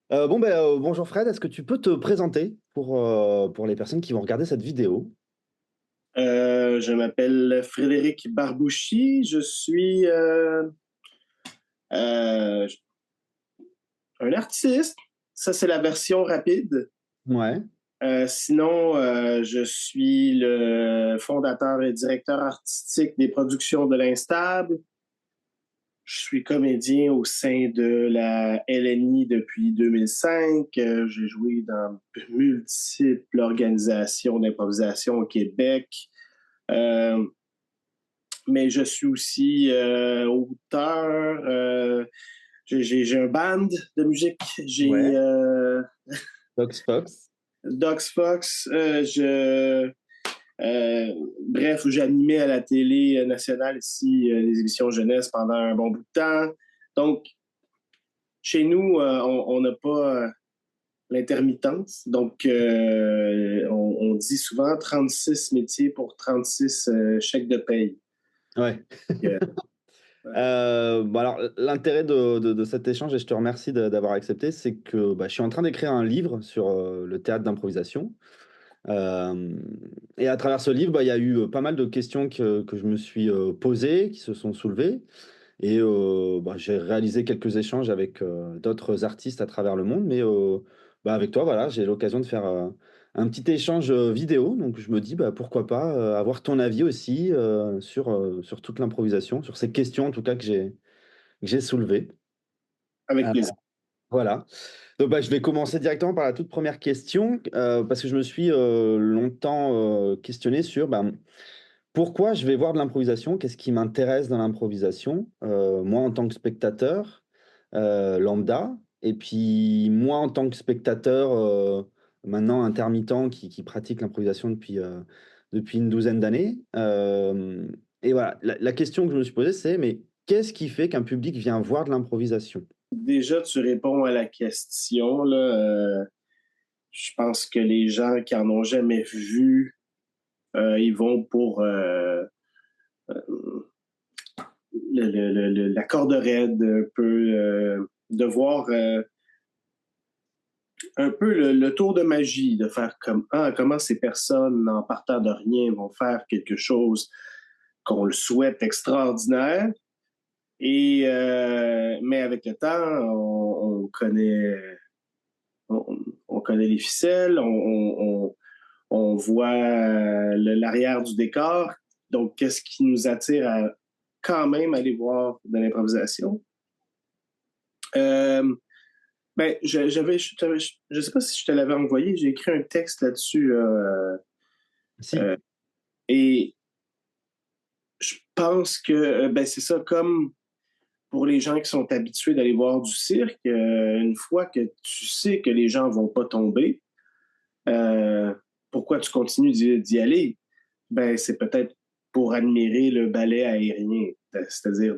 Bonjour Fred, est-ce que tu peux te présenter pour les personnes qui vont regarder cette vidéo? Je m'appelle Frédéric Barbouchi. Je suis euh, un artiste. Ça, c'est la version rapide. Ouais, Sinon, je suis le fondateur et directeur artistique des productions de l'Instable. Je suis comédien au sein de la LNI depuis 2005. J'ai joué dans multiples organisations d'improvisation au Québec. Euh, mais je suis aussi auteur. J'ai un band de musique. J'ai ouais. Fox Fox. Dox Fox. Bref, j'animais à la télé nationale ici les émissions jeunesse pendant un bon bout de temps. Donc, chez nous, on n'a pas l'intermittence. Donc, on dit souvent 36 métiers pour 36 chèques de paye. Ouais. Euh, Alors, l'intérêt de cet échange, et je te remercie d'avoir accepté, c'est que je suis en train d'écrire un livre sur le théâtre d'improvisation. Euh, et à travers ce livre, il y a eu pas mal de questions que je me suis posées, qui se sont soulevées. Et j'ai réalisé quelques échanges avec d'autres artistes à travers le monde, mais avec toi, voilà, j'ai l'occasion de faire un petit échange vidéo. Donc je me dis, pourquoi pas avoir ton avis aussi sur toute l'improvisation, sur ces questions en tout cas que j'ai soulevées. avec Euh, plaisir. voilà. Donc je vais commencer directement par la toute première question, parce que je me suis longtemps questionné sur pourquoi je vais voir de l'improvisation? Qu'est-ce qui m'intéresse dans l'improvisation? Moi, en tant que spectateur, lambda, et puis moi, en tant que spectateur, maintenant intermittent qui pratique l'improvisation depuis une douzaine d'années. Et voilà, la question que je me suis posée, c'est: mais qu'est-ce qui fait qu'un public vient voir de l'improvisation? Déjà, tu réponds à la question, là. Je pense que les gens qui en ont jamais vu, ils vont pour la corde raide, un peu, de voir un peu le tour de magie, de faire comme comment ces personnes, en partant de rien, vont faire quelque chose qu'on le souhaite extraordinaire. Mais avec le temps, on, on connaît les ficelles, on voit l'arrière du décor. Donc, qu'est-ce qui nous attire à quand même aller voir de l'improvisation? Euh, je sais pas si je te l'avais envoyé, j'ai écrit un texte là-dessus Si. euh, et je pense que c'est ça, comme pour les gens qui sont habitués d'aller voir du cirque, une fois que tu sais que les gens vont pas tomber, euh, pourquoi tu continues d'y aller? C'est peut-être pour admirer le ballet aérien, c'est-à-dire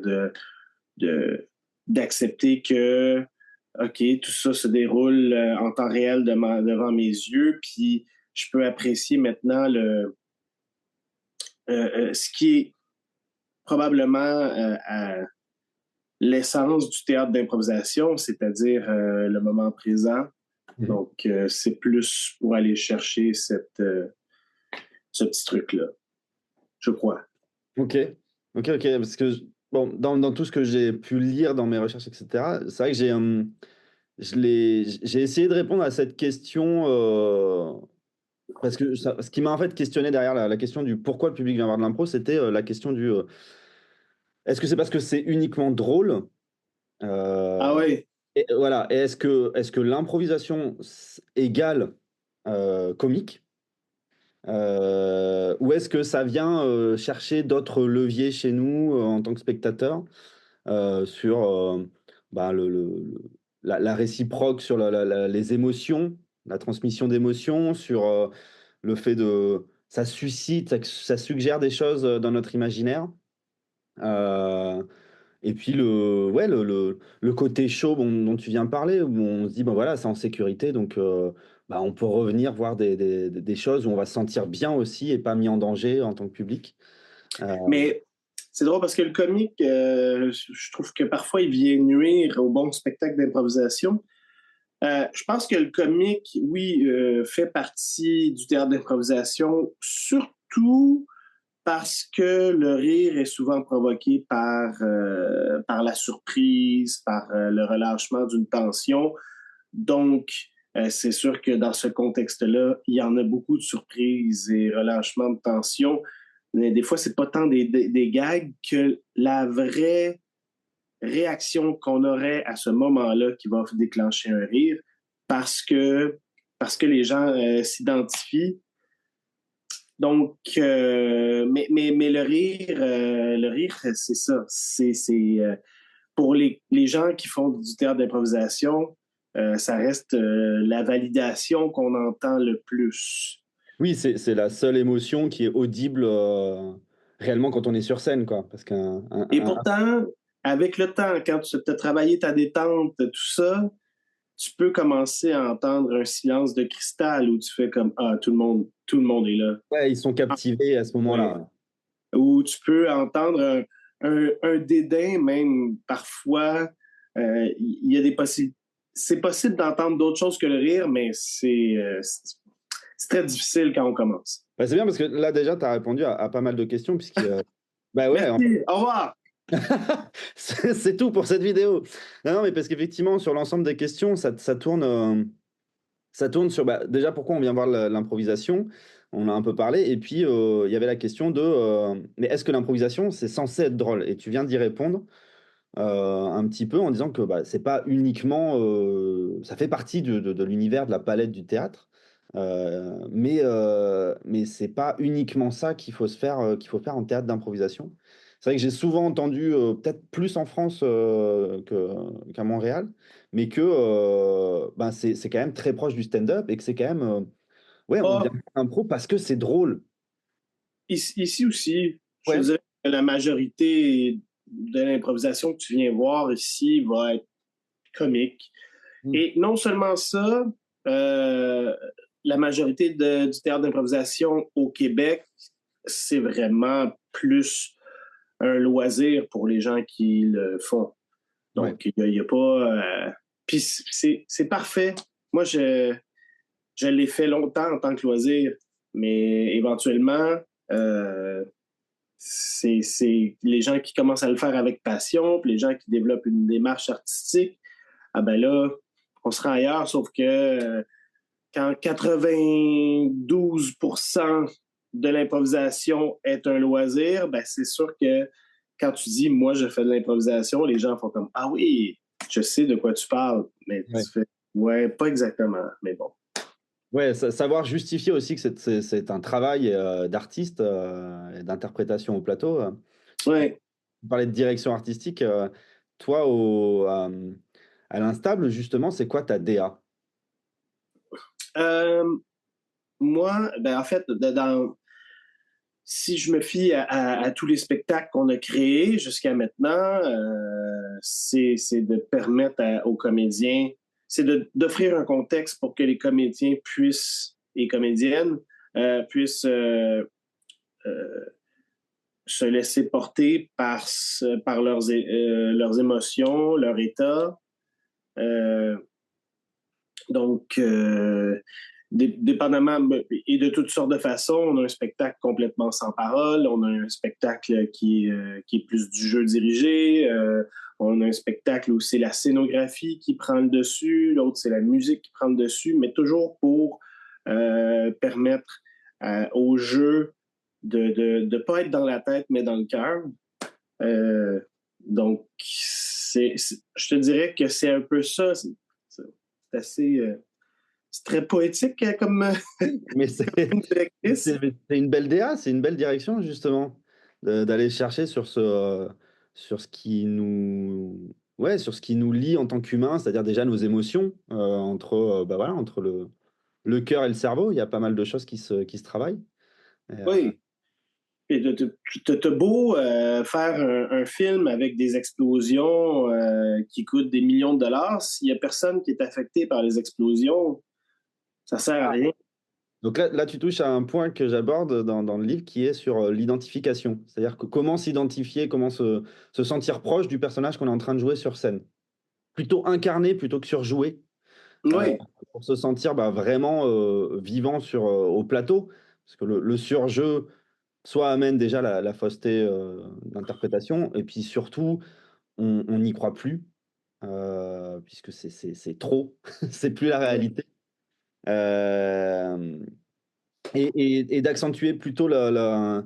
de, d'accepter que, OK, tout ça se déroule en temps réel devant mes yeux, puis je peux apprécier maintenant ce qui est probablement à l'essence du théâtre d'improvisation, c'est-à-dire le moment présent. Mhm. Donc, c'est plus pour aller chercher ce petit truc-là, je crois. Ok, ok, parce que bon, dans tout ce que j'ai pu lire dans mes recherches, etc., c'est vrai que j'ai essayé de répondre à cette question, parce que ce qui m'a en fait questionné derrière la question du pourquoi le public vient voir de l'impro, c'était la question du est-ce que c'est parce que c'est uniquement drôle? Ah Euh, ouais, et voilà, et est-ce que l'improvisation égale comique? Ou est-ce que ça vient chercher d'autres leviers chez nous en tant que spectateur sur la réciproque, sur les émotions, la transmission d'émotions, sur le fait de ça suscite, ça suggère des choses dans notre imaginaire. Euh, et puis le côté chaud dont tu viens de parler, où on se dit, ben voilà, c'est en sécurité, donc on peut revenir voir des choses où on va se sentir bien aussi et pas mis en danger en tant que public. Euh, mais c'est drôle parce que le comique, je trouve que parfois il vient nuire au bon spectacle d'improvisation Je pense que le comique, oui, fait partie du théâtre d'improvisation, surtout parce que le rire est souvent provoqué par la surprise, par le relâchement d'une tension. Donc, c'est sûr que dans ce contexte-là, il y en a beaucoup de surprises et relâchements de tension. Mais des fois, c'est pas tant des gags que la vraie réaction qu'on aurait à ce moment-là qui va déclencher un rire parce que, parce que les gens s'identifient. Donc, mais le rire, c'est ça. Pour les gens qui font du théâtre d'improvisation, ça reste la validation qu'on entend le plus. Oui, c'est la seule émotion qui est audible réellement quand on est sur scène, quoi. Parce qu'un Et pourtant, avec le temps, quand tu as travaillé ta détente, tout ça, tu peux commencer à entendre un silence de cristal où tu fais comme ah, tout le monde est là. ouais, ils sont captivés à ce Ouais. moment-là. Où tu peux entendre un dédain, même parfois. Il y a des possibilités. C'est possible d'entendre d'autres choses que le rire, mais c'est très difficile quand on commence. Bah, c'est bien parce que là, déjà, tu as répondu à pas mal de questions, puisque, bah ouais, Merci. Au revoir. c'est tout pour cette vidéo. Non, non, mais parce qu'effectivement, sur l'ensemble des questions, ça tourne sur, bah, déjà, pourquoi on vient voir l'improvisation? On a un peu parlé. Et puis, il y avait la question de, mais est-ce que l'improvisation, c'est censé être drôle? Et tu viens d'y répondre un petit peu en disant que bah, c'est pas uniquement, ça fait partie de l'univers de la palette du théâtre, mais c'est pas uniquement ça qu'il faut faire en théâtre d'improvisation. C'est vrai que j'ai souvent entendu, peut-être plus en France qu'à Montréal, mais que ben c'est quand même très proche du stand-up et que c'est quand même, ouais, on vient Ah, faire l'impro parce que c'est drôle. ici aussi, je Ouais. dirais que la majorité de l'improvisation que tu viens voir ici va être comique. Mm. Et non seulement ça, euh, la majorité du théâtre d'improvisation au Québec, c'est vraiment plus un loisir pour les gens qui le font. Ouais. Donc, il y a pas. Puis c'est parfait. Moi, je l'ai fait longtemps en tant que loisir, mais éventuellement, euh, c'est les gens qui commencent à le faire avec passion, puis les gens qui développent une démarche artistique, ah ben là, on sera ailleurs, sauf que quand 92% de l'improvisation est un loisir, ben c'est sûr que quand tu dis moi je fais de l'improvisation, les gens font comme ah oui, je sais de quoi tu parles, mais Ouais. tu fais ouais, pas exactement, mais bon. Ouais, savoir justifier aussi que c'est un travail d'artiste et d'interprétation au plateau. Ouais. Tu parlais de direction artistique. Toi, à l'Instable, justement, c'est quoi ta DA? Euh, moi, ben en fait, si je me fie à tous les spectacles qu'on a créés jusqu'à maintenant, c'est de permettre aux comédiens, c'est d'offrir un contexte pour que les comédiens puissent, et comédiennes, puissent euh, se laisser porter par leurs émotions, leur état. Euh, donc, dépendamment et de toutes sortes de façons, on a un spectacle complètement sans parole, on a un spectacle qui est plus du jeu dirigé, on a un spectacle où c'est la scénographie qui prend le dessus, l'autre c'est la musique qui prend le dessus, mais toujours pour permettre au jeu de ne pas être dans la tête, mais dans le cœur. Euh, donc, je te dirais que c'est un peu ça. C'est assez. C'est très poétique comme, Mais c'est comme directrice. c'est une belle DA, c'est une belle direction, justement, d'aller chercher sur ce qui nous, ouais, sur ce qui nous lie en tant qu'humains, c'est-à-dire déjà nos émotions, bah voilà, entre le cœur et le cerveau. Il y a pas mal de choses qui se travaillent. Et, Oui. Et t'as beau faire un film avec des explosions qui coûtent des millions de dollars, s'il n'y a personne qui est affecté par les explosions, ça sert à rien. donc là, tu touches à un point que j'aborde dans le livre qui est sur l'identification. C'est-à-dire que comment s'identifier, comment se sentir proche du personnage qu'on est en train de jouer sur scène. Plutôt incarner plutôt que surjouer. Oui, pour se sentir vraiment vivant au plateau. Parce que le surjeu, soit amène déjà la fausseté d'interprétation, et puis surtout, on n'y croit plus, puisque c'est trop, c'est plus la oui. réalité. Euh, et d'accentuer plutôt le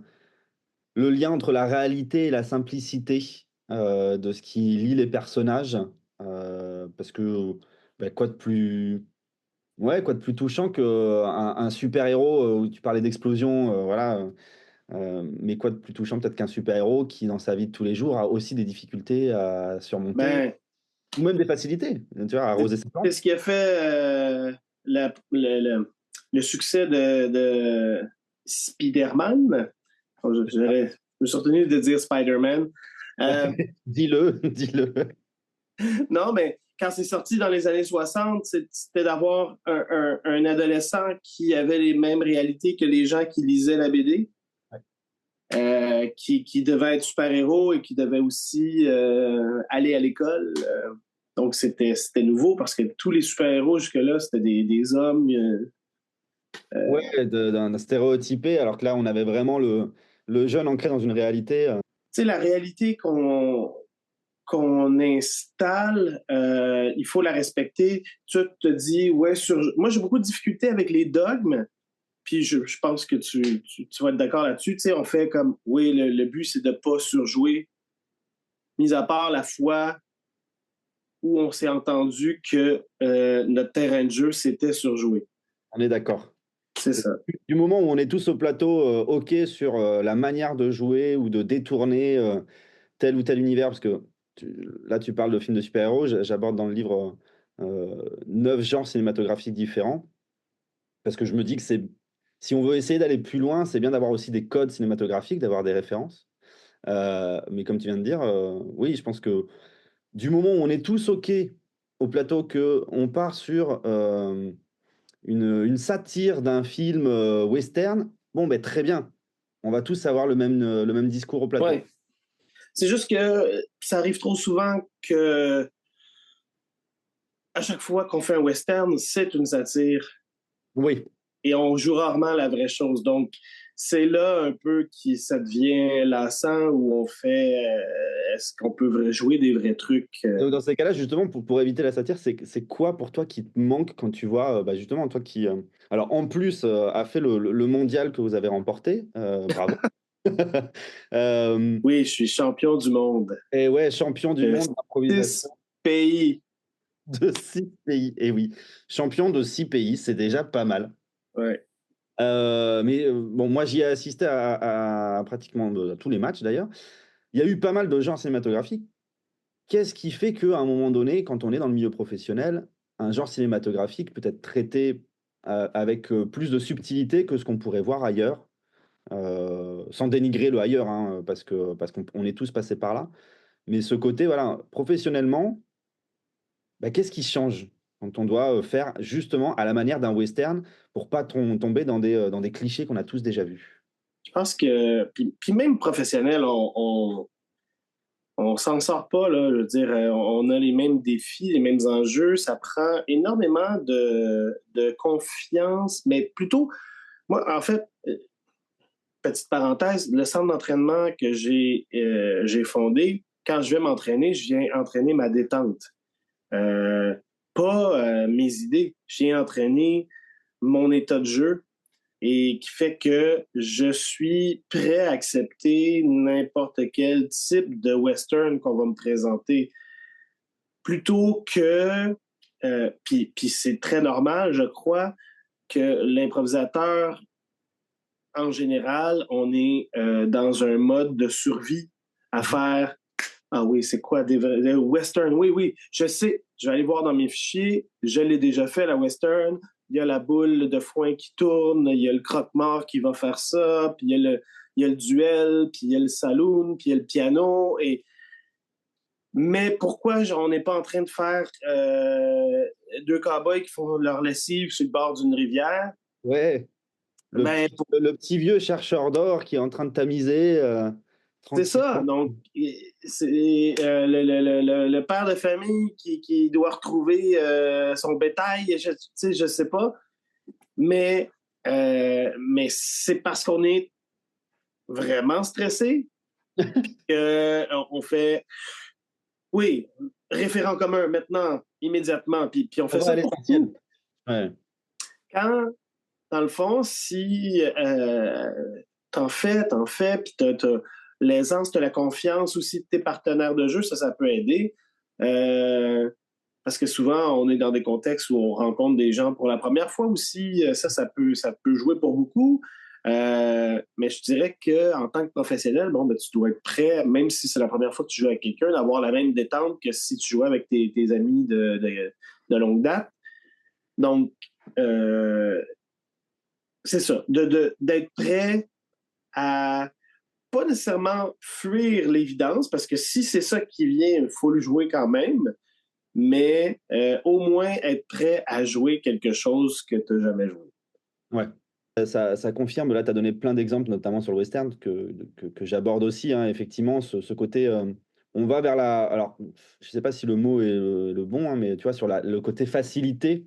lien entre la réalité et la simplicité de ce qui lie les personnages. Parce que quoi de plus, ouais, quoi de plus touchant qu'un un super-héros où tu parlais d'explosion, voilà. Mais quoi de plus touchant peut-être qu'un super-héros qui, dans sa vie de tous les jours, a aussi des difficultés à surmonter, Ben, ou même des facilités, tu vois, à c'est arroser ses c'est plantes. ce qui a fait le succès de Spider-Man. Je me suis retenu de dire Spider-Man. Euh, Dis-le, dis-le. non, mais quand c'est sorti dans les années 60, c'était d'avoir un adolescent qui avait les mêmes réalités que les gens qui lisaient la BD, qui devait être super-héros et qui devait aussi aller à l'école. Donc, c'était nouveau parce que tous les super-héros jusque-là, c'était des hommes. Ouais, d'un stéréotypé, alors que là, on avait vraiment le jeune ancré dans une réalité. Tu sais, la réalité qu'on installe, il faut la respecter. Tu te dis, ouais, moi j'ai beaucoup de difficultés avec les dogmes, puis je pense que tu vas être d'accord là-dessus. Tu sais, on fait comme, oui, le but c'est de ne pas surjouer, mis à part la fois où on s'est entendu que notre terrain de jeu c'était surjoué. On est d'accord. C'est ça. Du moment où on est tous au plateau, OK sur la manière de jouer ou de détourner tel ou tel univers, parce que là, tu parles de films de super-héros, j'aborde dans le livre 9 genres cinématographiques différents, parce que je me dis que si on veut essayer d'aller plus loin, c'est bien d'avoir aussi des codes cinématographiques, d'avoir des références. Mais comme tu viens de dire, oui, je pense que du moment où on est tous OK au plateau, qu'on part sur une satire d'un film western, bon, ben très bien. On va tous avoir le même discours au plateau. Ouais. C'est juste que ça arrive trop souvent que à chaque fois qu'on fait un western, c'est une satire Oui, et on joue rarement la vraie chose. Donc, c'est là un peu qui ça devient lassant où on fait est-ce qu'on peut jouer des vrais trucs donc dans ces cas-là, justement, pour éviter la satire, c'est quoi pour toi qui te manque quand tu vois, justement, toi qui, alors en plus, a fait le mondial que vous avez remporté, bravo. Hem Oui, je suis champion du monde. Et ouais, champion du De monde d'improvisation 6 pays. de 6 pays, et oui, champion de 6 pays, c'est déjà pas mal. Ouais. Mais bon, moi, j'y ai assisté à pratiquement à tous les matchs d'ailleurs. Il y a eu pas mal de genres cinématographiques. Qu'est-ce qui fait qu'à un moment donné, quand on est dans le milieu professionnel, un genre cinématographique peut être traité, avec, plus de subtilité que ce qu'on pourrait voir ailleurs? Sans dénigrer le ailleurs, hein, parce qu'on est tous passés par là. Mais ce côté, voilà, professionnellement, bah, qu'est-ce qui change quand on doit, faire justement à la manière d'un western pour pas tomber dans des clichés qu'on a tous déjà vus? Je pense que puis même professionnel, on s'en sort pas là. Je veux dire, on a les mêmes défis, les mêmes enjeux. Ça prend énormément de confiance, mais plutôt, moi, en fait, petite parenthèse, le centre d'entraînement que j'ai fondé, quand je vais m'entraîner, je viens entraîner ma détente. Euh, pas mes idées. Je viens entraîner mon état de jeu et qui fait que je suis prêt à accepter n'importe quel type de western qu'on va me présenter. Plutôt que, puis c'est très normal, je crois, que l'improvisateur en général, on est dans un mode de survie à Mmh. faire. Ah oui, c'est quoi des western? Oui, oui, je sais. Je vais aller voir dans mes fichiers. Je l'ai déjà fait, la western. Il y a la boule de foin qui tourne, il y a le croque-mort qui va faire ça, puis il y a le duel, puis il y a le saloon, puis il y a le piano. Mais pourquoi on n'est pas en train de faire deux cowboys qui font leur lessive sur le bord d'une rivière? Ouais, le Ben, petit le petit vieux chercheur d'or qui est en train de tamiser. C'est ça. tranquillement. Donc, c'est le père de famille qui doit retrouver son bétail, tu sais, je sais pas. Mais c'est parce qu'on est vraiment stressé qu'on fait, oui, référent commun maintenant, immédiatement. Puis on On fait va ça à pour tout. l'essentiel. Ouais. Quand, dans le fond, si t'en fais, puis t'as l'aisance, t'as la confiance aussi de tes partenaires de jeu, ça peut aider. Euh, Parce que souvent, on est dans des contextes où on rencontre des gens pour la première fois aussi. Ça peut jouer pour beaucoup. Mais je dirais qu'en tant que professionnel, bon, ben, tu dois être prêt, même si c'est la première fois que tu joues avec quelqu'un, d'avoir la même détente que si tu jouais avec tes amis de longue date. Donc, euh, c'est ça, d'être prêt à pas nécessairement fuir l'évidence, parce que si c'est ça qui vient, il faut le jouer quand même, mais au moins être prêt à jouer quelque chose que tu n'as jamais joué. Ouais. Ça confirme, là, tu as donné plein d'exemples, notamment sur le western, que j'aborde aussi, hein, effectivement, ce côté, on va vers la alors, je sais pas si le mot est le bon, hein, mais tu vois, sur le côté facilité,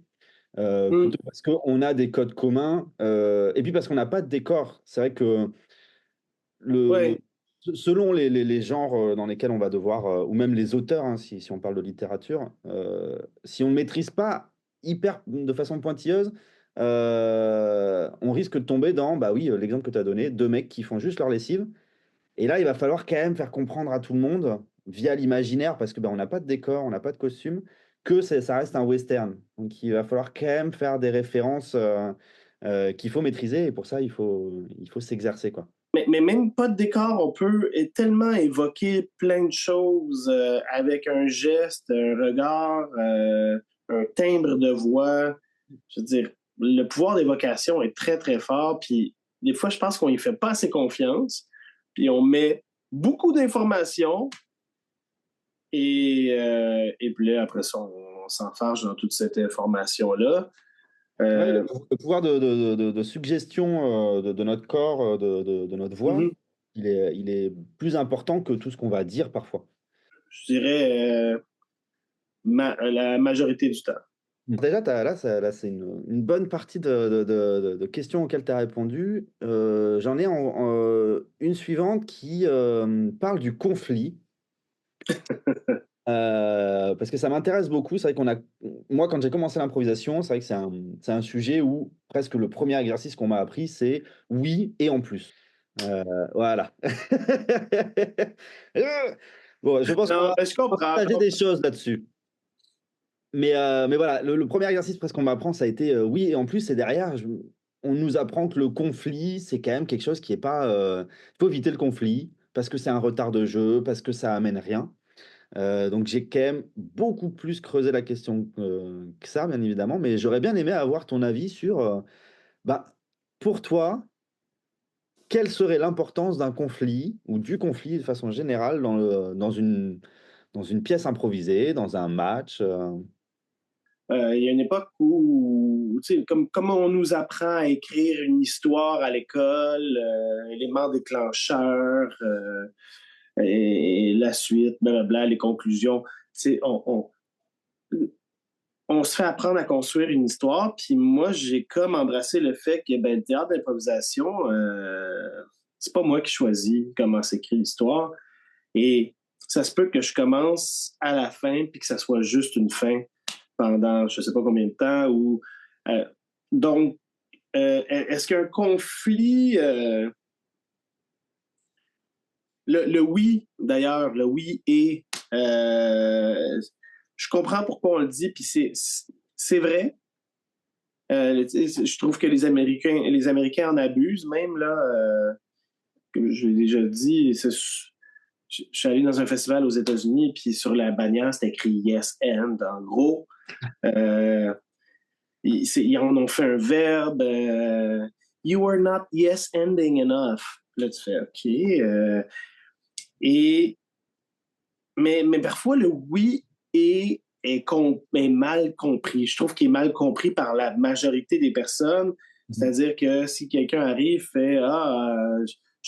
Mm. plutôt parce qu'on a des codes communs, et puis parce qu'on n'a pas de décor. C'est vrai que le Ouais, selon les genres, dans lesquels on va devoir, ou même les auteurs, hein, si on parle de littérature, si on ne maîtrise pas hyper de façon pointilleuse, on risque de tomber dans, bah, oui, l'exemple que tu as donné, 2 mecs qui font juste leur lessive et là, il va falloir quand même faire comprendre à tout le monde, via l'imaginaire, parce que, bah, on n'a pas de décor, on n'a pas de costume, que ça reste un western. Donc il va falloir quand même faire des références, qu'il faut maîtriser et pour ça, il faut s'exercer, quoi. mais même pas de décor, on peut tellement évoquer plein de choses avec un geste, un regard, un timbre de voix. Je veux dire, le pouvoir d'évocation est très, très fort. Puis des fois, je pense qu'on y fait pas assez confiance. Puis on met beaucoup d'informations et puis là, après ça, on s'enfarge dans toute cette information-là. Ouais, Euh, le pouvoir de suggestion, de notre corps, de notre voix, mhm, il est plus important que tout ce qu'on va dire parfois. je dirais la majorité du temps. Déjà, là, c'est une bonne partie de questions auxquelles tu as répondu. J'en ai une suivante qui, parle du conflit. Parce que ça m'intéresse beaucoup. C'est vrai qu'on a moi, quand j'ai commencé l'improvisation, c'est vrai que c'est un sujet où presque le premier exercice qu'on m'a appris, c'est: «Oui et en plus». Heu, voilà. Bon, je pense qu'on Non, va je comprends. partager des choses là-dessus. Mais voilà, le 1er exercice presque qu'on m'apprend, ça a été, oui et en plus et derrière on nous apprend que le conflit, c'est quand même quelque chose qui est pas, il faut éviter le conflit parce que c'est un retard de jeu, parce que ça amène rien. Donc j'ai quand même beaucoup plus creusé la question, que ça, bien évidemment, mais j'aurais bien aimé avoir ton avis sur, bah, pour toi, quelle serait l'importance d'un conflit ou du conflit de façon générale dans une pièce improvisée, dans un match, Il y a une époque où, tu sais, comme on nous apprend à écrire une histoire à l'école, éléments déclencheurs, et la suite, blablabla, les conclusions, tu sais, on se fait apprendre à construire une histoire. Puis moi, j'ai comme embrassé le fait que ben, le théâtre d'improvisation, c'est pas moi qui choisis comment s'écrit l'histoire. Et ça se peut que je commence à la fin puis que ça soit juste une fin pendant je sais pas combien de temps. Euh, donc, est-ce qu'un conflit, le oui d'ailleurs, le oui et je comprends pourquoi on le dit, puis c'est vrai. Je trouve que les Américains en abusent même là. Comme je l'ai déjà dit, je suis allé dans un festival aux États-Unis, puis sur la bannière, c'était écrit Yes and. En gros, euh, ils en ont fait un verbe. You are not yes ending enough. Là, tu fais OK. Et, mais parfois, le oui est mal compris. Je trouve qu'il est mal compris par la majorité des personnes. Mmh. C'est-à-dire que si quelqu'un arrive, fait Ah,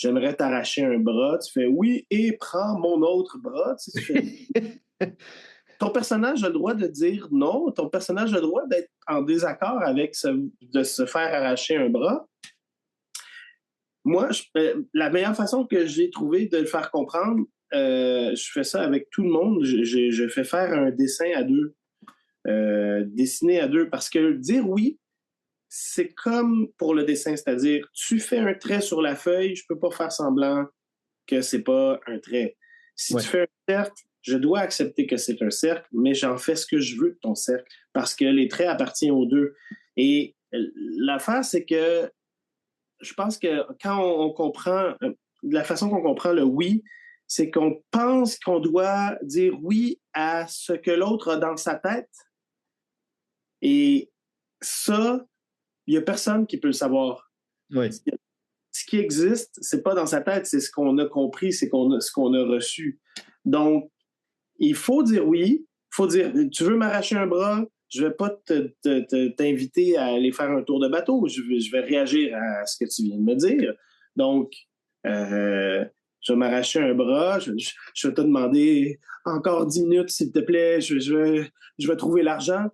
j'aimerais t'arracher un bras. Tu fais oui, et prends mon autre bras. Tu fais, ton personnage a le droit de dire non, ton personnage a le droit d'être en désaccord avec de se faire arracher un bras. Moi, la meilleure façon que j'ai trouvé de le faire comprendre, je fais ça avec tout le monde. Je fais faire un dessin à deux, dessiner à deux, parce que dire oui, c'est comme pour le dessin, c'est-à-dire tu fais un trait sur la feuille, je peux pas faire semblant que c'est pas un trait. Si Ouais. tu fais un cercle, je dois accepter que c'est un cercle, mais j'en fais ce que je veux de ton cercle parce que les traits appartiennent aux deux. Et l'affaire, c'est que je pense que quand on comprend, la façon qu'on comprend le oui, c'est qu'on pense qu'on doit dire oui à ce que l'autre a dans sa tête. Et ça, il n'y a personne qui peut le savoir. Oui. Ce qui existe, c'est pas dans sa tête, c'est ce qu'on a compris, c'est ce qu'on a reçu. Donc, il faut dire oui. Il faut dire, tu veux m'arracher un bras, je vais pas t'inviter à aller faire un tour de bateau. Je vais réagir à ce que tu viens de me dire. Donc, euh, je vais m'arracher un bras, je vais te demander encore 10 minutes, s'il te plaît, je vais trouver l'argent.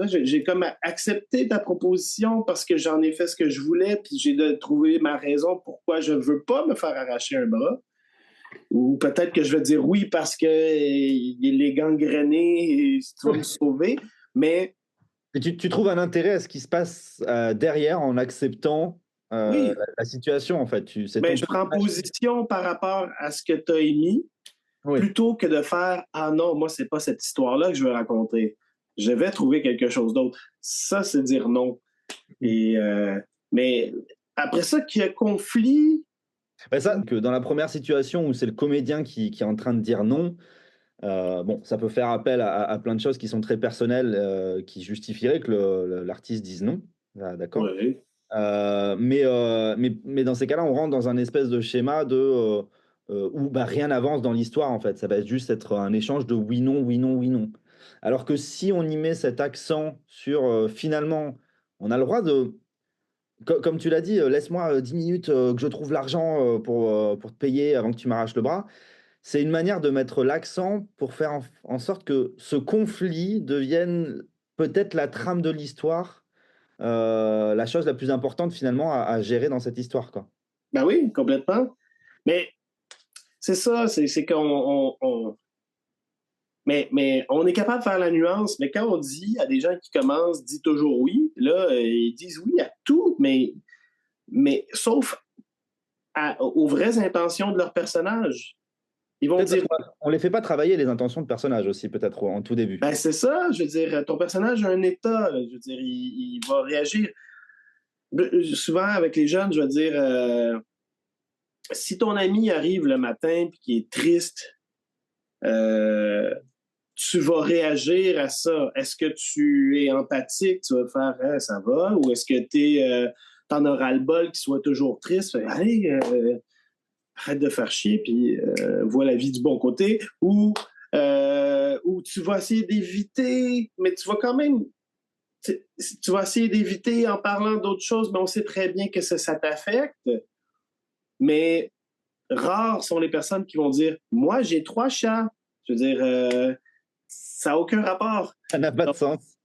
J'ai comme accepté ta proposition parce que j'en ai fait ce que je voulais, puis j'ai de trouver ma raison pourquoi je ne veux pas me faire arracher un bras. Ou peut-être que je vais dire oui parce que il est gangréné et tu vas me sauver. Mais Et tu trouves un intérêt à ce qui se passe derrière en acceptant oui, la situation, en fait. C'est mais ton je prends personnage. position par rapport à ce que tu as émis Oui. plutôt que de faire ah non, moi, c'est pas cette histoire-là que je veux raconter. Je vais trouver quelque chose d'autre. Ça, c'est dire non. Et, mais après ça, qu'il y a conflit, Bah, ça, que dans la première situation où c'est le comédien qui est en train de dire non, bon, ça peut faire appel à plein de choses qui sont très personnelles, qui justifieraient que l'artiste dise non. Ah, d'accord. ouais, Mais dans ces cas-là, on rentre dans un espèce de schéma où bah, rien n'avance dans l'histoire, en fait. Ça va juste être un échange de oui, non, oui, non, oui, non. Alors que si on y met cet accent sur finalement, on a le droit de, comme tu l'as dit, laisse-moi 10 minutes que je trouve l'argent pour te payer avant que tu m'arraches le bras. C'est une manière de mettre l'accent pour faire en sorte que ce conflit devienne peut-être la trame de l'histoire, la chose la plus importante finalement à gérer dans cette histoire, quoi. ben oui, complètement. Mais c'est ça, c'est qu'on mais on est capable de faire la nuance, mais quand on dit à des gens qui commencent, dis toujours oui, là, ils disent oui à tout, mais sauf aux vraies intentions de leur personnage. Ils vont Peut-être parce dire, qu'on les fait pas travailler les intentions de personnage aussi, peut-être en tout début. ben c'est ça, je veux dire, ton personnage a un état, je veux dire, il va réagir. Souvent, avec les jeunes, je veux dire, si ton ami arrive le matin et qu'il est triste, euh, tu vas réagir à ça. Est-ce que tu es empathique? Tu vas faire ça va? Ou est-ce que t'en auras le bol qui soit toujours triste? Allez, arrête de faire chier, puis vois la vie du bon côté. Ou tu vas essayer d'éviter, mais tu vas quand même. Tu vas essayer d'éviter en parlant d'autres choses, mais on sait très bien que ça t'affecte. Mais rares sont les personnes qui vont dire moi, j'ai 3 chats. Je veux dire, ça n'a aucun rapport. Ça n'a pas de sens.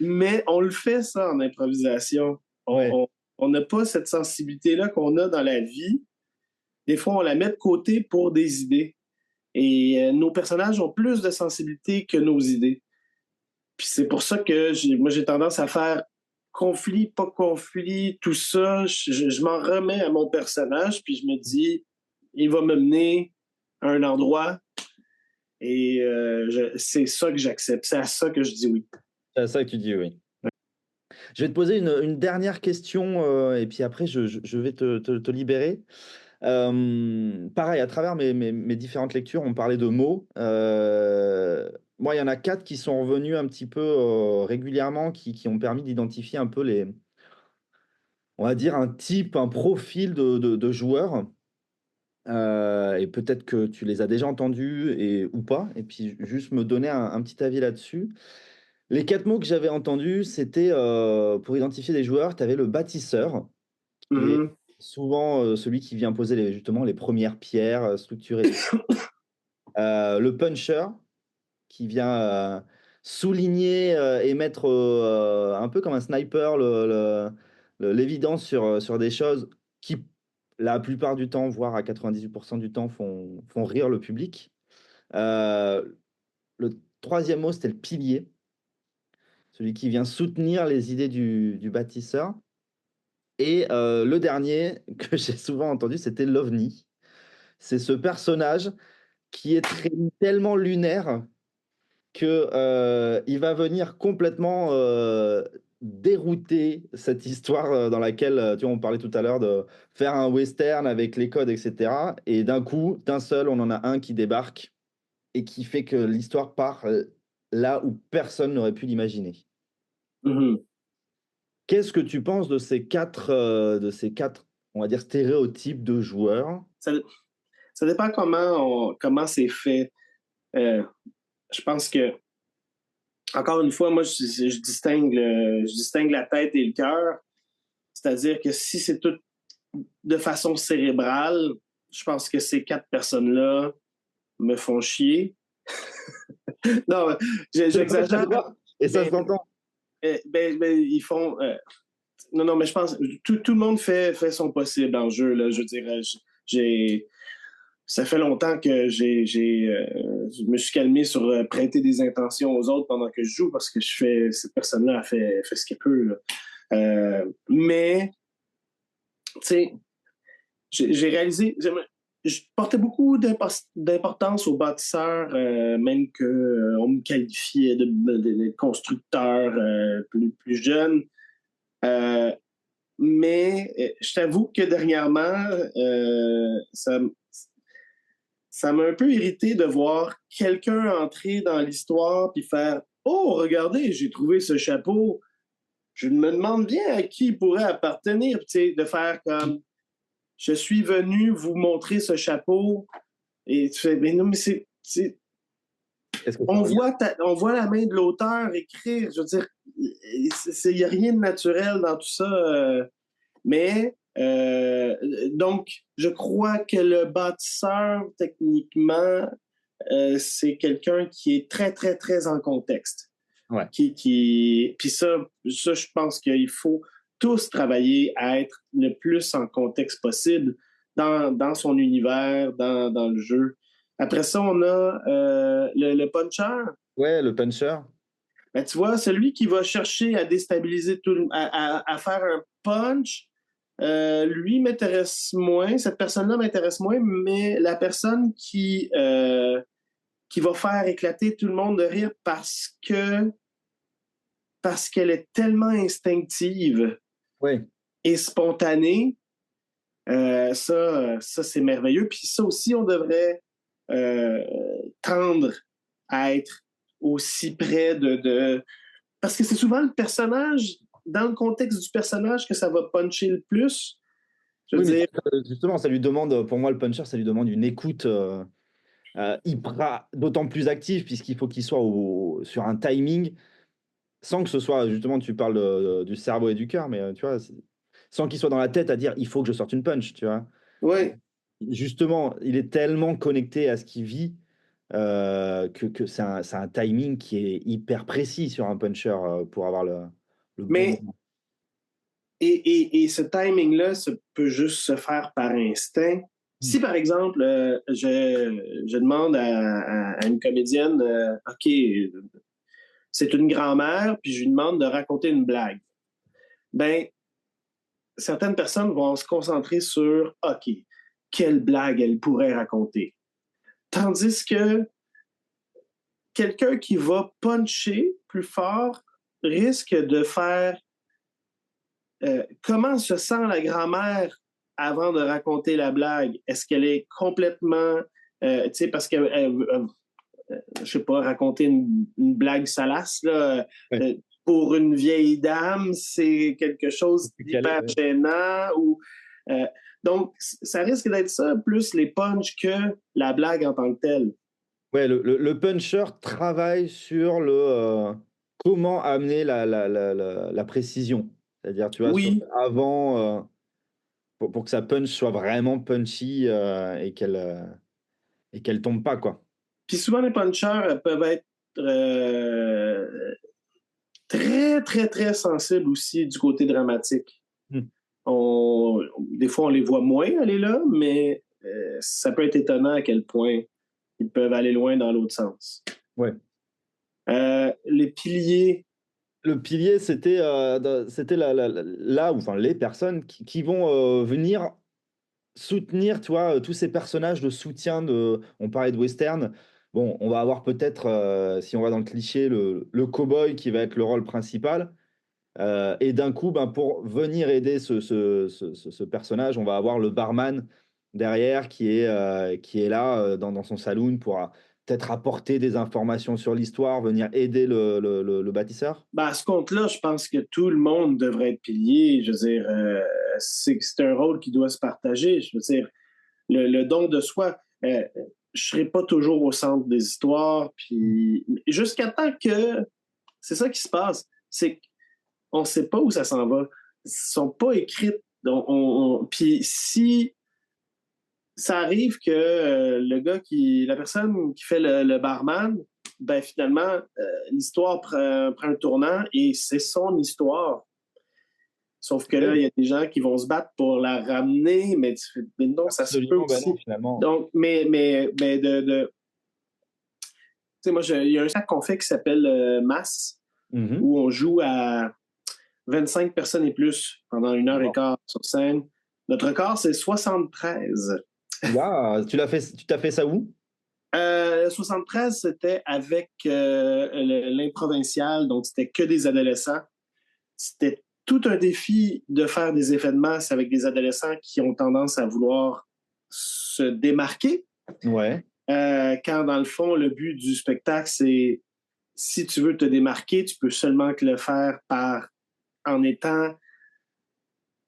Mais on le fait, ça, en improvisation. Ouais. On n'a pas cette sensibilité-là qu'on a dans la vie. Des fois, on la met de côté pour des idées. Et nos personnages ont plus de sensibilité que nos idées. Puis c'est pour ça que moi, j'ai tendance à faire conflit, pas conflit, tout ça. Je m'en remets à mon personnage, puis je me dis, il va me mener à un endroit et c'est ça que j'accepte. C'est à ça que je dis oui. C'est à ça que tu dis oui. Je vais te poser une dernière question et puis après je vais te libérer. Pareil, à travers mes différentes lectures, on parlait de mots. Moi, il y en a 4 qui sont revenus un petit peu régulièrement, qui ont permis d'identifier un peu on va dire, un type, un profil de joueur. Et peut-être que tu les as déjà entendus ou pas, et puis juste me donner un petit avis là-dessus. Les 4 mots que j'avais entendus, c'était pour identifier des joueurs, tu avais le bâtisseur, qui est Mhm. souvent celui qui vient poser justement les premières pierres, structurer les. Le puncher qui vient souligner et mettre un peu comme un sniper l'évidence sur des choses qui, la plupart du temps, voire à 98% du temps, font rire le public. Le troisième mot, c'était le pilier, celui qui vient soutenir les idées du bâtisseur. Et le dernier que j'ai souvent entendu, c'était l'OVNI. C'est ce personnage qui est tellement lunaire que il va venir complètement dérouter cette histoire dans laquelle, tu vois, on parlait tout à l'heure de faire un western avec les codes, et cetera. Et d'un coup, d'un seul, on en a un qui débarque et qui fait que l'histoire part là où personne n'aurait pu l'imaginer. Mhm. Qu'est-ce que tu penses de ces 4, on va dire, stéréotypes de joueurs? Ça, ça dépend comment c'est fait. Euh, je pense que, encore une fois, moi, je distingue la tête et le cœur. C'est-à-dire que si c'est tout de façon cérébrale, je pense que ces 4 personnes-là me font chier. Non, j'exagère. Et ça Mais s'entend. ils font. Non, non, mais je pense tout le monde fait son possible dans le jeu. Là, je dirais, j'ai ça fait longtemps que je me suis calmé sur prêter des intentions aux autres pendant que je joue parce que cette personne-là a fait ce qu'elle peut. Là. Mais, tu sais, j'ai réalisé, je portais beaucoup d'importance aux bâtisseurs, même qu'on me qualifiait de constructeur plus jeune. Euh, mais je t'avoue que dernièrement, ça m'a un peu irrité de voir quelqu'un entrer dans l'histoire puis faire Oh, regardez, j'ai trouvé ce chapeau. Je me demande bien à qui il pourrait appartenir. Tu sais, de faire comme Je suis venu vous montrer ce chapeau. Et tu fais Mais non, mais Est-ce que ça on voit la main de l'auteur écrire. Je veux dire, il n'y a rien de naturel dans tout ça. Mais donc, je crois que le bâtisseur, techniquement, c'est quelqu'un qui est très, très, très en contexte. Ouais. Puis ça, je pense qu'il faut tous travailler à être le plus en contexte possible dans son univers, dans le jeu. Après ça, on a le puncher. Ouais, le puncher. Ben, tu vois, celui qui va chercher à déstabiliser à faire un punch, lui m'intéresse moins, cette personne-là m'intéresse moins, mais la personne qui va faire éclater tout le monde de rire parce qu'elle est tellement instinctive Ouais. et spontanée, ça c'est merveilleux. Puis ça aussi, on devrait euh, tendre à être aussi près Parce que c'est souvent le personnage, dans le contexte du personnage, que ça va puncher le plus. Je veux Oui, mais dire, justement, ça lui demande, pour moi, le puncher, ça lui demande une écoute d'autant plus active, puisqu'il faut qu'il soit sur un timing, sans que ce soit, justement, tu parles du cerveau et du cœur, mais tu vois, sans qu'il soit dans la tête à dire il faut que je sorte une punch, tu vois. ouais. Justement, il est tellement connecté à ce qu'il vit que c'est un timing qui est hyper précis sur un puncher pour avoir le bon Mais moment. et ce timing-là peut juste se faire par instinct. Si, par exemple, je demande à une comédienne, OK, c'est une grand-mère, puis je lui demande de raconter une blague. Ben, certaines personnes vont se concentrer sur, OK, quelle blague elle pourrait raconter. Tandis que quelqu'un qui va puncher plus fort risque de faire comment se sent la grand-mère avant de raconter la blague? Est-ce qu'elle est complètement, tu sais, parce que, je sais pas, raconter une blague salace, là, Ouais, pour une vieille dame, c'est quelque chose plus calé, d'hyper ouais. gênant ou, euh, donc, ça risque d'être ça, plus les punchs que la blague en tant que telle. Ouais, le puncher travaille sur comment amener la précision. C'est-à-dire, tu vois, Oui, avant, pour que sa punch soit vraiment punchy et qu'elle tombe pas, quoi. Puis souvent, les punchers peuvent être très, très, très sensibles aussi du côté dramatique. Mm. Des fois, on les voit moins aller là, mais ça peut être étonnant à quel point ils peuvent aller loin dans l'autre sens. Ouais. Les piliers. Le pilier, c'était là où, enfin, les personnes qui vont venir soutenir, tu vois, tous ces personnages de soutien on parlait de western. Bon, on va avoir peut-être, si on va dans le cliché, le cow-boy qui va être le rôle principal. Et d'un coup, ben, pour venir aider ce personnage, on va avoir le barman derrière qui est là dans son saloon pour peut-être apporter des informations sur l'histoire, venir aider le bâtisseur. Ben, à ce compte-là, je pense que tout le monde devrait être pilier. Je veux dire, c'est un rôle qui doit se partager. Je veux dire, le don de soi. Je serai pas toujours au centre des histoires. Puis jusqu'à temps que c'est ça qui se passe, c'est qu'on ne sait pas où ça s'en va. Elles sont pas écrites. Puis si ça arrive que la personne qui fait le barman, ben finalement, l'histoire prend un tournant et c'est son histoire. Sauf que là, il y a des gens qui vont se battre pour la ramener, mais non, ça se peut Absolument, ben non, aussi. finalement. Donc, mais tu sais, moi, il y a un sac qu'on fait qui s'appelle Masse, Mhm. où on joue à 25 personnes et plus pendant 1 heure et quart sur scène. Notre record, c'est 73. Là, tu t'as fait ça où? 73, c'était avec l'improvincial, donc c'était que des adolescents. C'était tout un défi de faire des événements avec des adolescents qui ont tendance à vouloir se démarquer. Ouais. Quand dans le fond, le but du spectacle, c'est si tu veux te démarquer, tu peux seulement que le faire en étant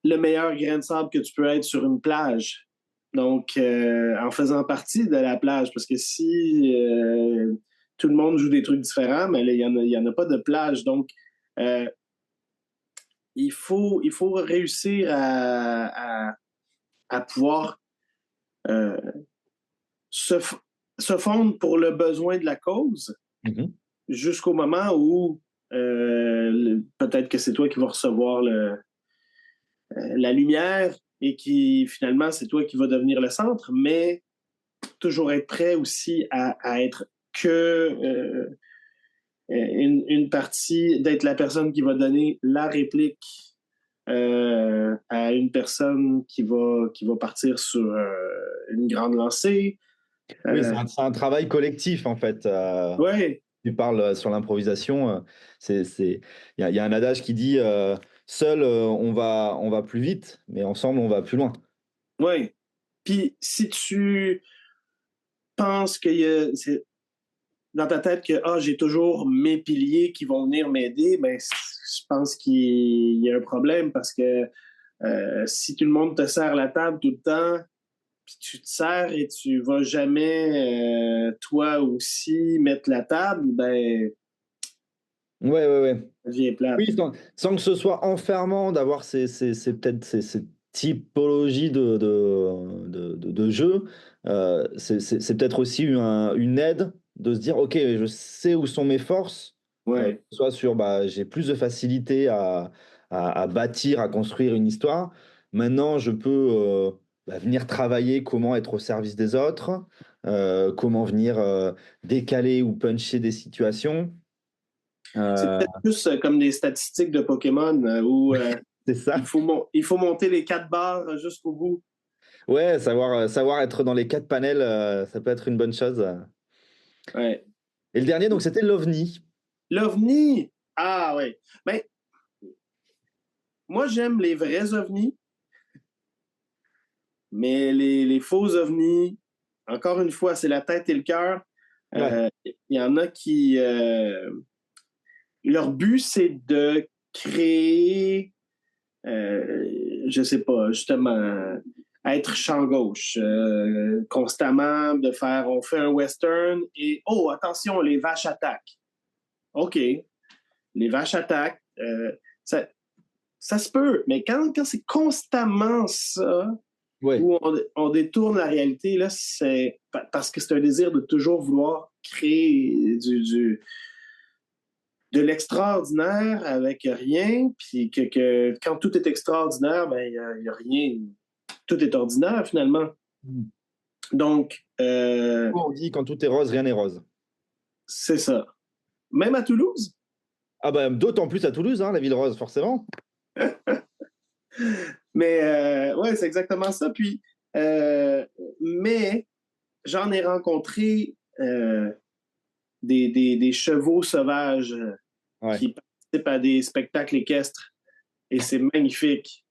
le meilleur grain de sable que tu peux être sur une plage. Donc, en faisant partie de la plage, parce que si tout le monde joue des trucs différents, mais il y en a pas de plage. Donc, euh, il faut réussir à pouvoir euh, se, se fondre pour le besoin de la cause Mhm. jusqu'au moment où peut-être que c'est toi qui vas recevoir la lumière et qui finalement c'est toi qui vas devenir le centre, mais toujours être prêt aussi à être que une partie, d'être la personne qui va donner la réplique à une personne qui va partir sur une grande lancée. Oui, Euh, c'est un travail collectif, en fait. ouais, Tu parles sur l'improvisation. Il y a un adage qui dit seul, on va plus vite, mais ensemble, on va plus loin. ouais. Puis si tu penses qu'il y a, dans ta tête que j'ai toujours mes piliers qui vont venir m'aider, ben, je pense qu'il y a un problème parce que si tout le monde te serre la table tout le temps, puis tu te sers et tu vas jamais toi aussi mettre la table, ben Ouais, ouais, ouais. ça devient plate. Oui, sans que ce soit enfermant d'avoir peut-être ces typologies de jeux. C'est peut-être aussi une aide de se dire, OK, je sais où sont mes forces, Ouais. soit sur, bah, j'ai plus de facilité à bâtir, à construire une histoire. Maintenant, je peux bah, venir travailler comment être au service des autres, comment venir décaler ou puncher des situations. C'est Euh, peut-être plus comme des statistiques de Pokémon où c'est ça. il faut monter les 4 barres jusqu'au bout. Ouais, savoir être dans les 4 panels, ça peut être une bonne chose. Ouais. Et le dernier, donc, c'était l'OVNI. L'OVNI! Ah ouais. Ben, moi j'aime les vrais ovnis, mais les faux ovnis, encore une fois, c'est la tête et le cœur. Ouais. Il y en a qui leur but, c'est de créer, je sais pas, justement, être champ gauche, constamment, de faire, on fait un western et, oh, attention, les vaches attaquent. OK, les vaches attaquent. Ça, ça se peut, mais quand c'est constamment ça, Ouais. où on détourne la réalité, là, c'est parce que c'est un désir de toujours vouloir créer de l'extraordinaire avec rien, puis que quand tout est extraordinaire, ben, il y a rien. Tout est ordinaire, finalement. Mm. Donc, On dit quand tout est rose, rien n'est rose. c'est ça. Même à Toulouse. Ah bah d'autant plus à Toulouse, hein, la ville rose, forcément. Mais ouais, c'est exactement ça. Puis, mais j'en ai rencontré des chevaux sauvages Ouais. qui participent à des spectacles équestres. Et c'est magnifique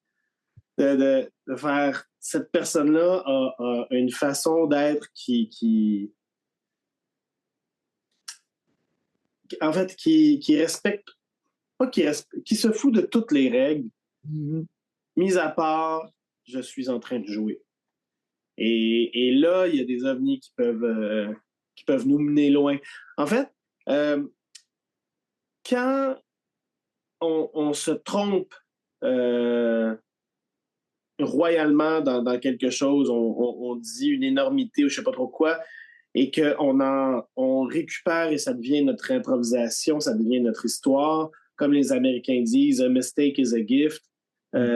de faire. Cette personne-là a une façon d'être en fait, qui respecte, pas qui se fout de toutes les règles, Mhm. mis à part, je suis en train de jouer. Et là, il y a des ovnis qui peuvent nous mener loin. En fait, euh, quand on se trompe euh, royalement dans quelque chose, on dit une énormité ou je sais pas trop quoi, et on récupère et ça devient notre improvisation, ça devient notre histoire. Comme les Américains disent, a mistake is a gift.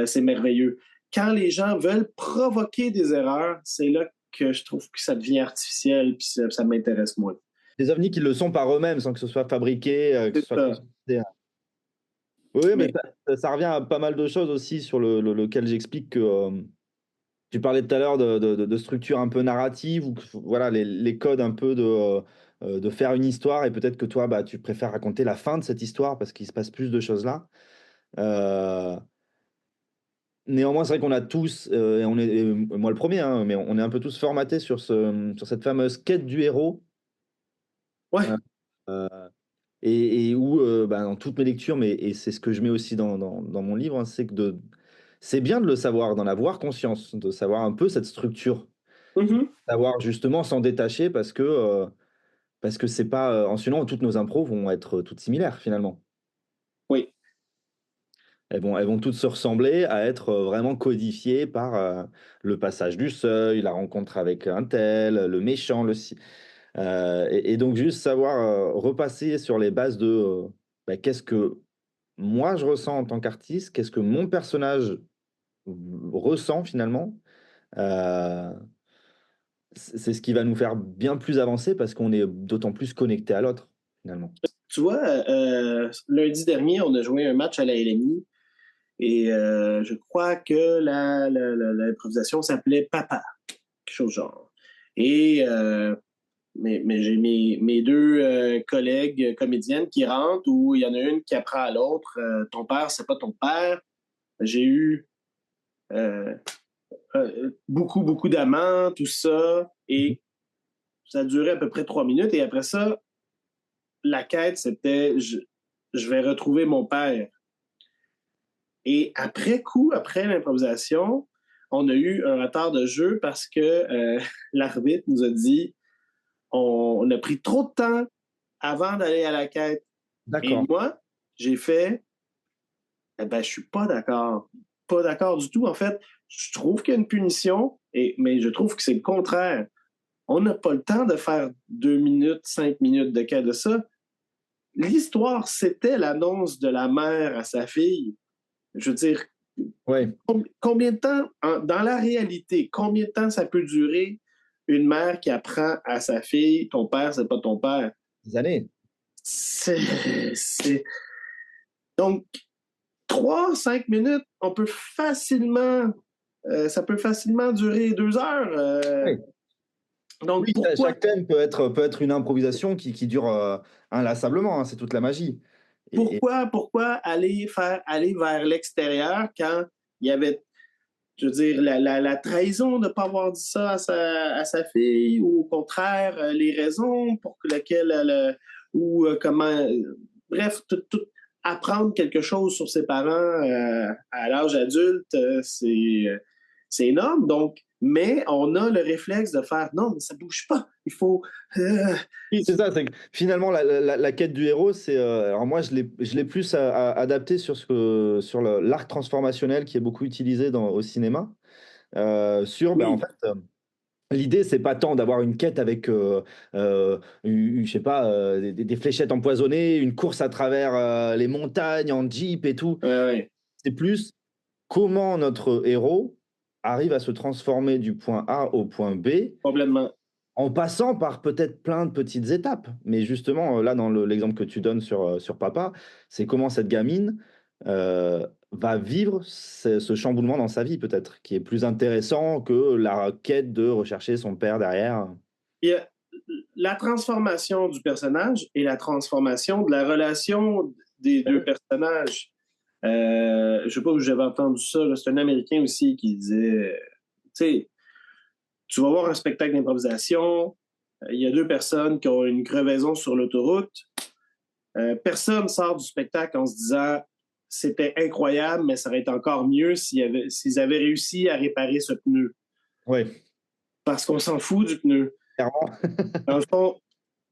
C'est merveilleux. Quand les gens veulent provoquer des erreurs, c'est là que je trouve que ça devient artificiel, puis ça m'intéresse moins. Des ovnis qui le sont par eux-mêmes, sans que ce soit fabriqué, que ce C'est soit ça. construit. Oui, mais Mais ça revient à pas mal de choses aussi sur lequel j'explique que tu parlais tout à l'heure de structure un peu narrative ou que, voilà, les codes un peu de faire une histoire et peut-être que toi, bah, tu préfères raconter la fin de cette histoire parce qu'il se passe plus de choses là. Euh, Néanmoins, c'est vrai qu'on a tous, et on est, et moi le premier, hein, mais on est un peu tous formatés sur cette fameuse quête du héros. ouais. euh, euh, et où, bah, dans toutes mes lectures, mais et c'est ce que je mets aussi dans mon livre, hein, c'est bien de le savoir, d'en avoir conscience, de savoir un peu cette structure, Mm-hmm. savoir justement s'en détacher parce que c'est pas, sinon toutes nos impros vont être toutes similaires finalement. Oui. Elles vont toutes se ressembler à être vraiment codifiées par le passage du seuil, la rencontre avec un tel, le méchant, et donc juste savoir repasser sur les bases de bah, qu'est-ce que moi je ressens en tant qu'artiste, qu'est-ce que mon personnage ressent finalement. Euh, c'est ce qui va nous faire bien plus avancer parce qu'on est d'autant plus connecté à l'autre finalement. Tu vois, lundi dernier, on a joué un match à la LNI et je crois que l'improvisation s'appelait Papa, quelque chose de genre. Et mais j'ai mes deux collègues comédiennes qui rentrent où il y en a une qui apprend à l'autre ton père, c'est pas ton père. J'ai eu euh, beaucoup d'amants, tout ça. Et ça a duré à peu près 3 minutes. Et après ça, la quête, c'était je vais retrouver mon père. Et après coup, après l'improvisation, on a eu un retard de jeu parce que l'arbitre nous a dit on a pris trop de temps avant d'aller à la quête. Et D'accord. moi, j'ai fait, eh ben, je suis pas d'accord. Pas d'accord du tout. En fait, je trouve qu'il y a une punition, mais je trouve que c'est le contraire. On n'a pas le temps de faire 2 minutes, 5 minutes de cas de ça. L'histoire, c'était l'annonce de la mère à sa fille. Je veux dire, Ouais, combien de temps, dans la réalité, combien de temps ça peut durer une mère qui apprend à sa fille, ton père, c'est pas ton père? des années. C'est... Donc, 3, 5 minutes, ça peut facilement durer 2 heures. Oui. Donc, Oui, pourquoi, chaque thème peut être une improvisation qui dure inlassablement, hein, c'est toute la magie. Et pourquoi aller vers l'extérieur quand il y avait, je veux dire, la trahison de ne pas avoir dit ça à sa fille, ou au contraire, les raisons pour lesquelles ou comment, bref, apprendre quelque chose sur ses parents à l'âge adulte, c'est énorme. Donc, mais on a le réflexe de faire non, mais ça bouge pas. Il faut. Oui, c'est ça, c'est que finalement la quête du héros, c'est, alors moi je l'ai plus adapté sur sur l'arc transformationnel qui est beaucoup utilisé au cinéma. Sur, ben, en Oui, fait, l'idée, c'est pas tant d'avoir une quête avec, je sais pas, des fléchettes empoisonnées, une course à travers, les montagnes en jeep et tout. ouais, ouais, C'est plus comment notre héros arrive à se transformer du point A au point B, complètement. en passant par peut-être plein de petites étapes. Mais justement, là, dans l'exemple que tu donnes sur Papa, c'est comment cette gamine, va vivre ce chamboulement dans sa vie peut-être, qui est plus intéressant que la quête de rechercher son père derrière. Il y a la transformation du personnage et la transformation de la relation des deux personnages. Je sais pas où j'avais entendu ça. C'est un Américain aussi qui disait, tu sais, tu vas voir un spectacle d'improvisation, il y a deux personnes qui ont une crevaison sur l'autoroute. Personne sort du spectacle en se disant c'était incroyable, mais ça aurait été encore mieux s'ils avaient réussi à réparer ce pneu. Ouais, Parce qu'on s'en fout du pneu. clairement. Dans le fond,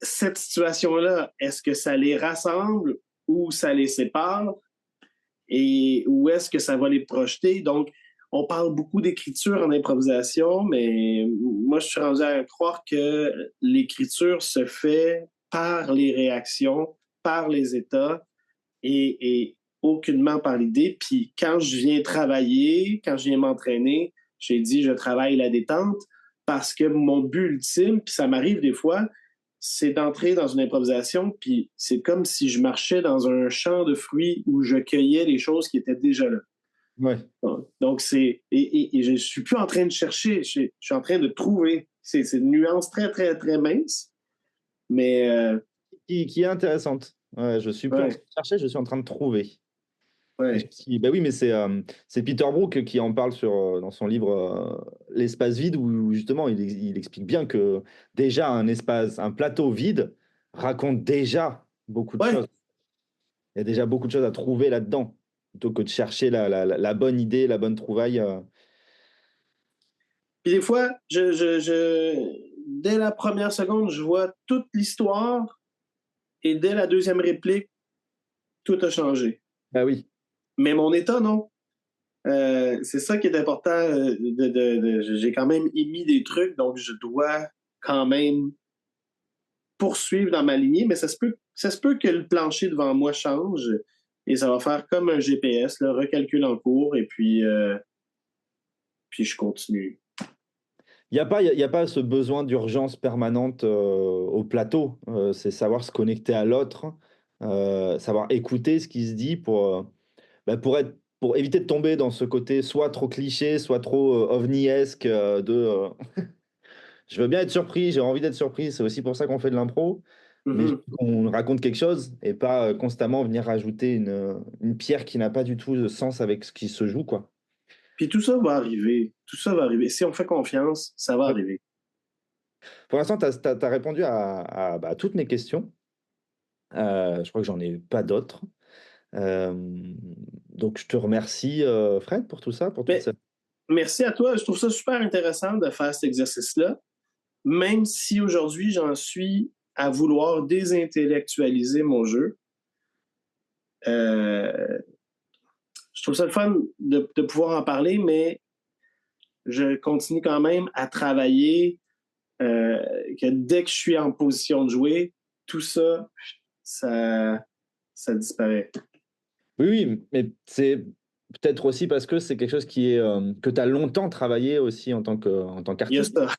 cette situation-là, est-ce que ça les rassemble ou ça les sépare? Et où est-ce que ça va les projeter? Donc, on parle beaucoup d'écriture en improvisation, mais moi, je suis rendu à croire que l'écriture se fait par les réactions, par les états et aucunement par l'idée. Puis quand je viens travailler, quand je viens m'entraîner, j'ai dit je travaille la détente parce que mon but ultime, puis ça m'arrive des fois, c'est d'entrer dans une improvisation, puis c'est comme si je marchais dans un champ de fruits où je cueillais les choses qui étaient déjà là. Ouais. Donc, et je ne suis plus en train de chercher, je suis en train de trouver. C'est une nuance très, très, très mince, mais Qui est intéressante. Ouais, je suis plus en train ouais, de chercher, je suis en train de trouver. ouais, Bah oui, mais c'est Peter Brook qui en parle dans son livre, L'espace vide, où justement il explique bien que déjà un plateau vide raconte déjà beaucoup de ouais. choses. Il y a déjà beaucoup de choses à trouver là-dedans, plutôt que de chercher la bonne idée, la bonne trouvaille. Puis des fois, dès la première seconde, je vois toute l'histoire et dès la deuxième réplique, tout a changé. Bah oui. Mais mon état, non. C'est ça qui est important. J'ai quand même émis des trucs, donc je dois quand même poursuivre dans ma lignée, mais ça se peut que le plancher devant moi change et ça va faire comme un GPS, là, recalcul en cours, et puis je continue. Il y a pas ce besoin d'urgence permanente, au plateau. C'est savoir se connecter à l'autre, savoir écouter ce qui se dit bah, pour éviter de tomber dans ce côté soit trop cliché, soit trop, ovniesque, je veux bien être surpris, j'ai envie d'être surpris, c'est aussi pour ça qu'on fait de l'impro, mais je Mhm. veux qu'on raconte quelque chose et pas, constamment venir rajouter une pierre qui n'a pas du tout de sens avec ce qui se joue, quoi. Puis tout ça va arriver. Tout ça va arriver. Si on fait confiance, ça va Ouais. arriver. Pour l'instant, tu as répondu bah, à toutes mes questions. Je crois que j'en ai pas d'autres. Donc je te remercie, Fred, pour tout ça, pour toute Mais cette. merci à toi. Je trouve ça super intéressant de faire cet exercice-là, même si aujourd'hui j'en suis à vouloir désintellectualiser mon jeu. Euh, je trouve ça le fun de pouvoir en parler, mais je continue quand même à travailler, euh, que dès que je suis en position de jouer, tout ça, ça, ça disparaît. Oui, oui, mais c'est peut-être aussi parce que c'est quelque chose que tu as longtemps travaillé aussi en tant Il y a qu'artiste. ça.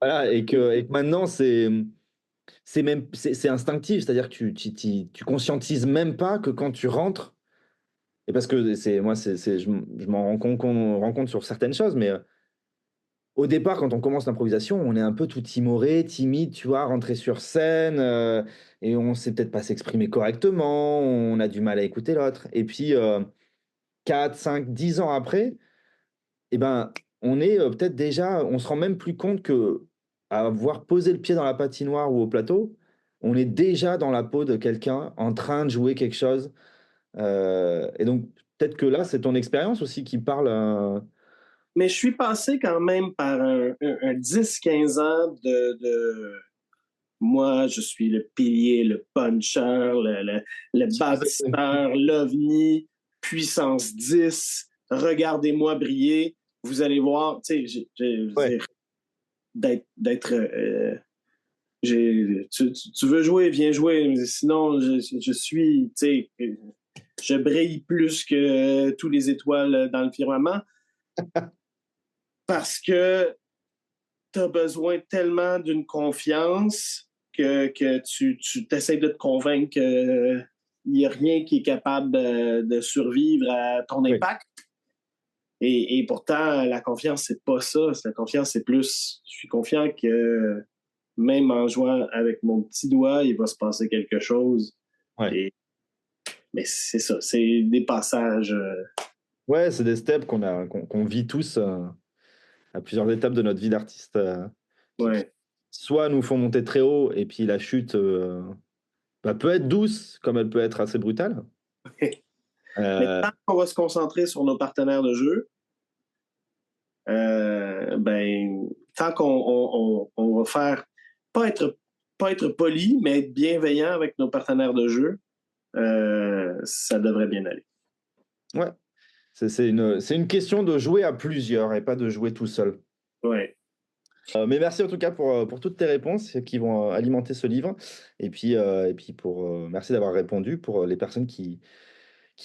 Voilà, et que maintenant c'est instinctif, c'est-à-dire que tu conscientises même pas que quand tu rentres, et parce que je m'en rends compte sur certaines choses, mais au départ, quand on commence l'improvisation, on est un peu tout timoré, timide, tu vois, rentrer sur scène, et on sait peut-être pas s'exprimer correctement, on a du mal à écouter l'autre. Et puis, 4, 5, 10 ans après, eh ben, on est, peut-être déjà on se rend même plus compte que avoir posé le pied dans la patinoire ou au plateau, on est déjà dans la peau de quelqu'un en train de jouer quelque chose, et donc peut-être que là, c'est ton expérience aussi qui parle, Mais je suis passé quand même par un 10-15 ans moi, je suis le pilier, le puncher, le Tu faisais- bâtisseur, l'ovni, puissance 10, regardez-moi briller. Vous allez voir, tu sais, je veux Ouais, dire, d'être tu veux jouer, viens jouer. Mais sinon, je suis, tu sais, je brille plus que tous les étoiles dans le firmament parce que tu as besoin tellement d'une confiance que tu essaies de te convaincre qu'il n'y a rien qui est capable de survivre à ton ouais. impact. Et pourtant, la confiance, c'est pas ça. La confiance, c'est plus, je suis confiant que même en jouant avec mon petit doigt, il va se passer quelque chose. Ouais. Et, mais c'est ça, c'est des passages. Ouais, c'est des steps qu'on vit tous à plusieurs étapes de notre vie d'artiste qui Ouais. soit nous font monter très haut et puis la chute bah, peut être douce comme elle peut être assez brutale. Mais Euh, tant qu'on va se concentrer sur nos partenaires de jeu, ben, tant qu'on on va faire, pas être, pas être poli, mais être bienveillant avec nos partenaires de jeu, ça devrait bien aller. ouais, c'est une question de jouer à plusieurs et pas de jouer tout seul. Ouais. Mais merci en tout cas pour toutes tes réponses qui vont alimenter ce livre. Et puis merci d'avoir répondu pour les personnes qui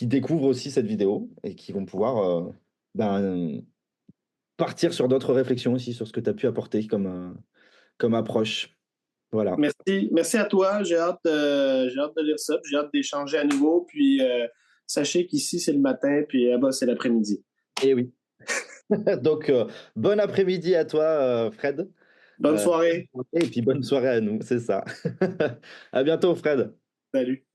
découvrent aussi cette vidéo et qui vont pouvoir ben, partir sur d'autres réflexions aussi sur ce que tu as pu apporter comme approche. Voilà. Merci, merci à toi. J'ai hâte de lire ça, puis j'ai hâte d'échanger à nouveau. Puis sachez qu'ici c'est le matin, puis là-bas c'est l'après-midi. Et oui. Donc, bon après-midi à toi, Fred. Bonne Euh, soirée. et puis bonne soirée à nous, c'est ça. À bientôt, Fred. Salut.